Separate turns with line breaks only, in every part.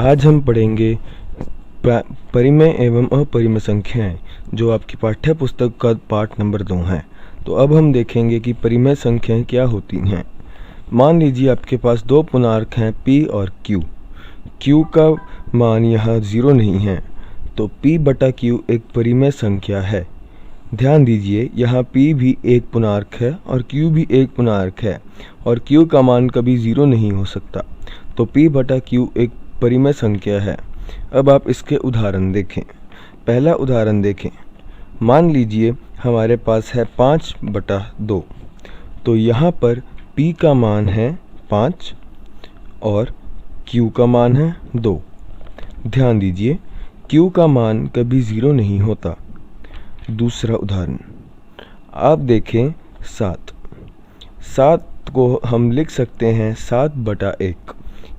आज हम पढ़ेंगे परिमेय एवं अपरिमेय संख्याएं, जो आपकी पाठ्य पुस्तक का पाठ नंबर 2 है। तो अब हम देखेंगे कि परिमेय संख्याएं क्या होती हैं। मान लीजिए आपके पास दो पूर्णांक हैं p और q। q का मान यहाँ 0 नहीं है, तो p बटा q एक परिमेय संख्या है। ध्यान दीजिए, यहाँ p भी एक पूर्णांक है और q भी एक पूर्णांक है और q का मान कभी 0 नहीं हो सकता, तो p बटा q एक परिमेय संख्या है। अब आप इसके उदाहरण देखें। पहला उदाहरण देखें। मान लीजिए हमारे पास है 5/2, तो यहाँ पर p का मान है 5 और q का मान है 2। ध्यान दीजिए, q का मान कभी 0 नहीं होता। दूसरा उदाहरण आप देखें 7 को हम लिख सकते हैं 7/1।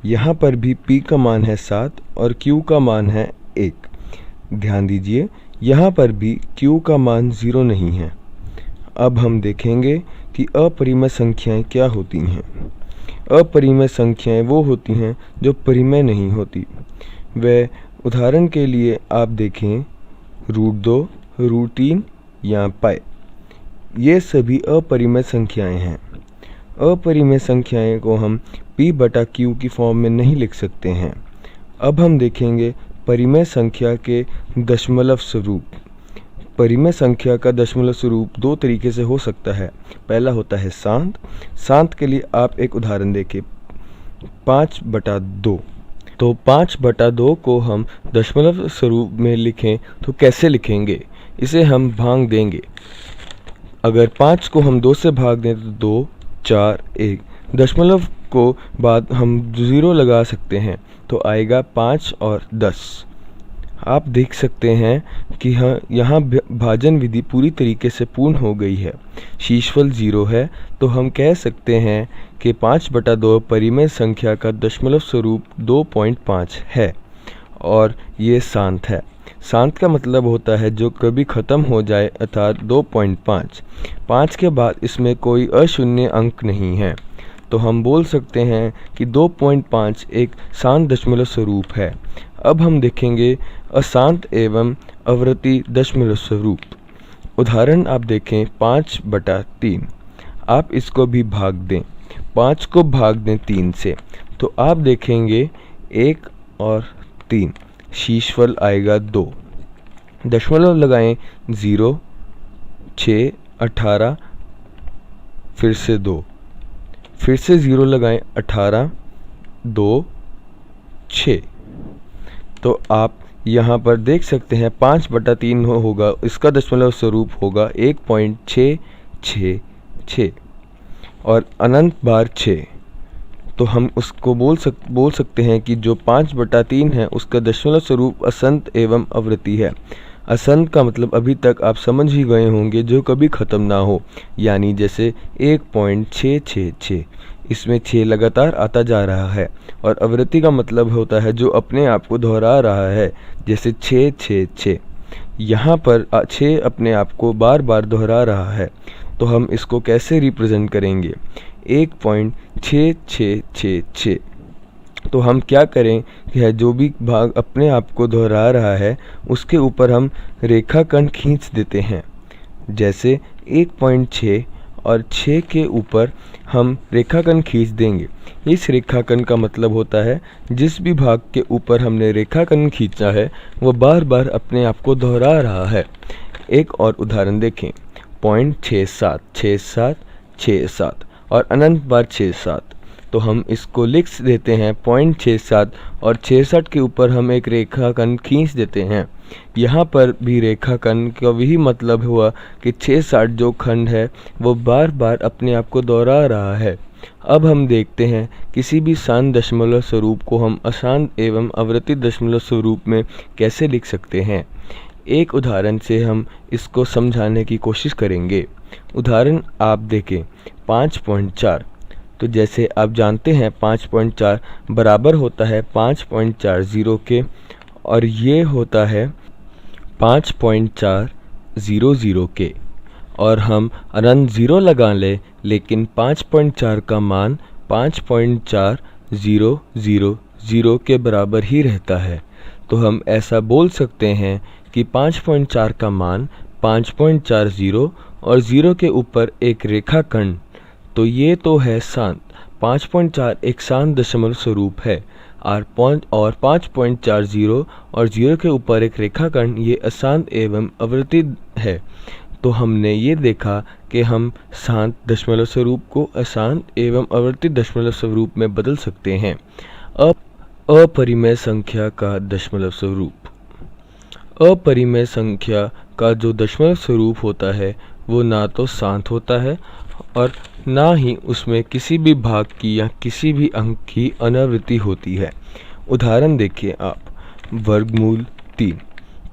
यहाँ पर भी p का मान है 7 और q का मान है 1। ध्यान दीजिए, यहाँ पर भी q का मान 0 नहीं है। अब हम देखेंगे कि अपरिमेय संख्याएं क्या होती हैं। अपरिमेय संख्याएं वो होती हैं जो परिमेय नहीं होती। वे उदाहरण के लिए आप देखें √2, √3 या पाई। ये सभी अपरिमेय संख्याएं हैं। अपरिमेय संख्याएं को हम p बटा q की फॉर्म में नहीं लिख सकते हैं। अब हम देखेंगे परिमेय संख्या के दशमलव स्वरूप। परिमेय संख्या का दशमलव स्वरूप दो तरीके से हो सकता है। पहला होता है शांत। शांत के लिए आप एक उदाहरण देखें 5/2। तो 5/2 को हम दशमलव स्वरूप में लिखें तो कैसे लिखेंगे? इसे हम भाग देंगे। अगर 5 को हम 2 से भाग दें तो 2, 4, 1। दशमलव को बाद हम 0 लगा सकते हैं, तो आएगा 5 और 10। आप देख सकते हैं कि यहाँ भाजन विधि पूरी तरीके से पूर्ण हो गई है। शेषफल 0 है, तो हम कह सकते हैं कि 5/2 परिमेय संख्या का दशमलव स्वरूप 2.5 है और ये शांत है। शांत का मतलब होता है जो कभी ख़त्म हो जाए, अर्थात 2.5। 5 के बाद इसमें कोई अशून्य अंक नहीं है, तो हम बोल सकते हैं कि 2.5 एक शांत दशमलव स्वरूप है। अब हम देखेंगे अशांत एवं अवृत्ति दशमलव स्वरूप। उदाहरण आप देखें 5/3। आप इसको भी भाग दें, 5 को भाग दें 3 से, तो आप देखेंगे 1 और 3। शेषफल आएगा 2। दशमलव लगाएं 0, 6, 18, फिर से 2, फिर से 0 लगाएं 18, 2, 6। तो आप यहाँ पर देख सकते हैं 5/3 होगा, इसका दशमलव स्वरूप होगा 1.666 और अनंत बार 6। तो हम उसको बोल सकते हैं कि जो 5/3 है उसका दशमलव स्वरूप असंत एवं अवृत्ति है। असंत का मतलब अभी तक आप समझ ही गए होंगे, जो कभी ख़त्म ना हो, यानी जैसे 1.666, इसमें 6 लगातार आता जा रहा है। और अवृत्ति का मतलब होता है जो अपने आप को दोहरा रहा है, जैसे 666। यहाँ पर 6 अपने आप को बार बार दोहरा रहा है, तो हम इसको कैसे रिप्रेजेंट करेंगे? 1.6666। तो हम क्या करें कि जो भी भाग अपने आप को दोहरा रहा है उसके ऊपर हम रेखाखंड खींच देते हैं। जैसे 1.6 और 6 के ऊपर हम रेखाखंड खींच देंगे। इस रेखाखंड का मतलब होता है जिस भी भाग के ऊपर हमने रेखाखंड खींचा है वो बार बार अपने आप को दोहरा रहा है। एक और उदाहरण देखें 0.676767 और अनंत बार 67। तो हम इसको लिख देते हैं 0.67 और 66 के ऊपर हम एक रेखाखंड खींच देते हैं। यहाँ पर भी रेखाखंड का वही मतलब हुआ कि 66 जो खंड है वो बार बार अपने आप को दोहरा रहा है। अब हम देखते हैं किसी भी शांत दशमलव स्वरूप को हम अशांत एवं अवृत्ति दशमलव स्वरूप में कैसे लिख सकते हैं। एक उदाहरण से हम इसको समझाने की कोशिश करेंगे। उदाहरण आप देखें 5.4। तो जैसे आप जानते हैं 5.4 बराबर होता है 5.40 के, और ये होता है 5.400 के। और हम अनंत 0 लगा लें, लेकिन 5.4 का मान 5.4000 0 के बराबर ही रहता है। तो हम ऐसा बोल सकते हैं कि 5.4 का मान 5.40 और 0 के ऊपर एक रेखाखंड, तो ये तो है शांत। 5.4 एक शांत दशमलव स्वरूप है और 5.40 और 0 के ऊपर एक रेखाखंड ये अशांत एवं अवृति है। तो हमने ये देखा कि हम शांत दशमलव स्वरूप को अशांत एवं अवृति दशमलव स्वरूप में बदल सकते हैं। अपरिमेय संख्या का दशमलव स्वरूप। अपरिमेय संख्या का जो दशमलव स्वरूप होता है वो ना तो शांत होता है और ना ही उसमें किसी भी भाग की या किसी भी अंक की अनावृत्ति होती है। उदाहरण देखिए आप, वर्गमूल 3।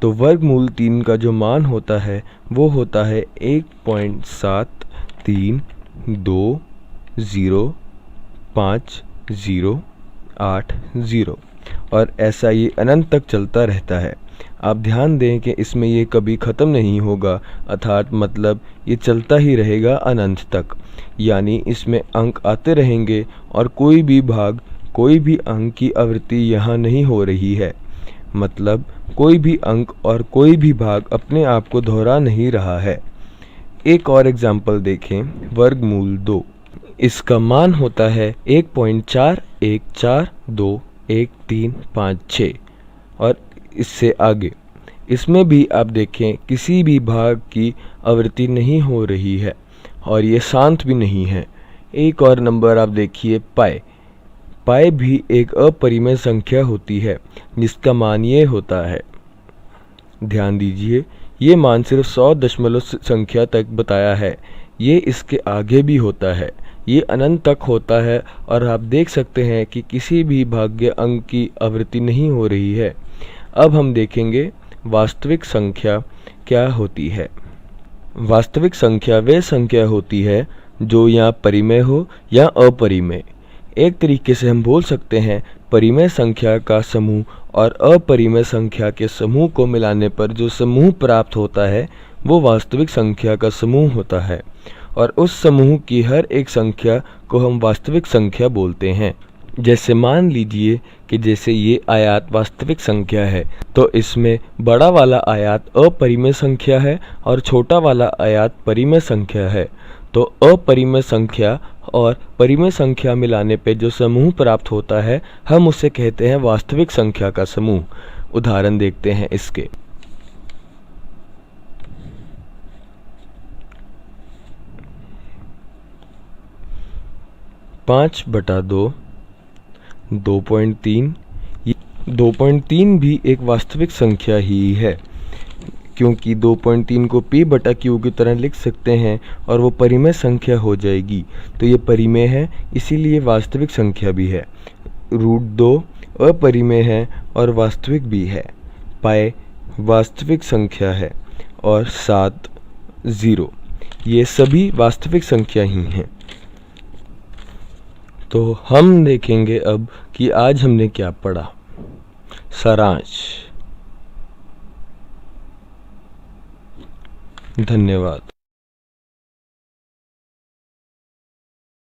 तो वर्गमूल 3 का जो मान होता है वो होता है 1.73205080 और ऐसा ये अनंत तक चलता रहता है। आप ध्यान दें कि इसमें ये कभी ख़त्म नहीं होगा, अर्थात मतलब ये चलता ही रहेगा अनंत तक, यानी इसमें अंक आते रहेंगे और कोई भी भाग, कोई भी अंक की आवृत्ति यहाँ नहीं हो रही है। मतलब कोई भी अंक और कोई भी भाग अपने आप को दोहरा नहीं रहा है। एक और एग्जाम्पल देखें, वर्गमूल 2। इसका मान होता है 1.41421356 और इससे आगे। इसमें भी आप देखें किसी भी भाग की आवृत्ति नहीं हो रही है और ये शांत भी नहीं है। एक और नंबर आप देखिए, पाई। पाई भी एक अपरिमेय संख्या होती है जिसका मान ये होता है, ध्यान दीजिए, ये मान सिर्फ 100 दशमलव संख्या तक बताया है। ये इसके आगे भी होता है, ये अनंत तक होता है और आप देख सकते हैं कि किसी भी भाग्य अंक की आवृत्ति नहीं हो रही है। अब हम देखेंगे वास्तविक संख्या क्या होती है। वास्तविक संख्या वे संख्या होती है जो या परिमेय हो या अपरिमेय। एक तरीके से हम बोल सकते हैं परिमेय संख्या का समूह और अपरिमेय संख्या के समूह को मिलाने पर जो समूह प्राप्त होता है वो वास्तविक संख्या का समूह होता है और उस समूह की हर एक संख्या को हम वास्तविक संख्या बोलते हैं। जैसे मान लीजिए कि जैसे ये आयात वास्तविक संख्या है तो इसमें बड़ा वाला आयात अपरिमेय संख्या है और छोटा वाला आयात परिमेय संख्या है। तो अपरिमेय संख्या और परिमेय संख्या मिलाने पे जो समूह प्राप्त होता है हम उसे कहते हैं वास्तविक संख्या का समूह। उदाहरण देखते हैं इसके। पाँच बटा 2, 2.3। 2.3 भी एक वास्तविक संख्या ही है क्योंकि 2.3 को p बटा q की तरह लिख सकते हैं और वो परिमेय संख्या हो जाएगी। तो ये परिमेय है, इसीलिए वास्तविक संख्या भी है। √2 अपरिमेय है और वास्तविक भी है। पाई वास्तविक संख्या है और 7 0 ये सभी वास्तविक संख्या ही हैं। तो हम देखेंगे अब कि आज हमने क्या पढ़ा। सारांश। धन्यवाद।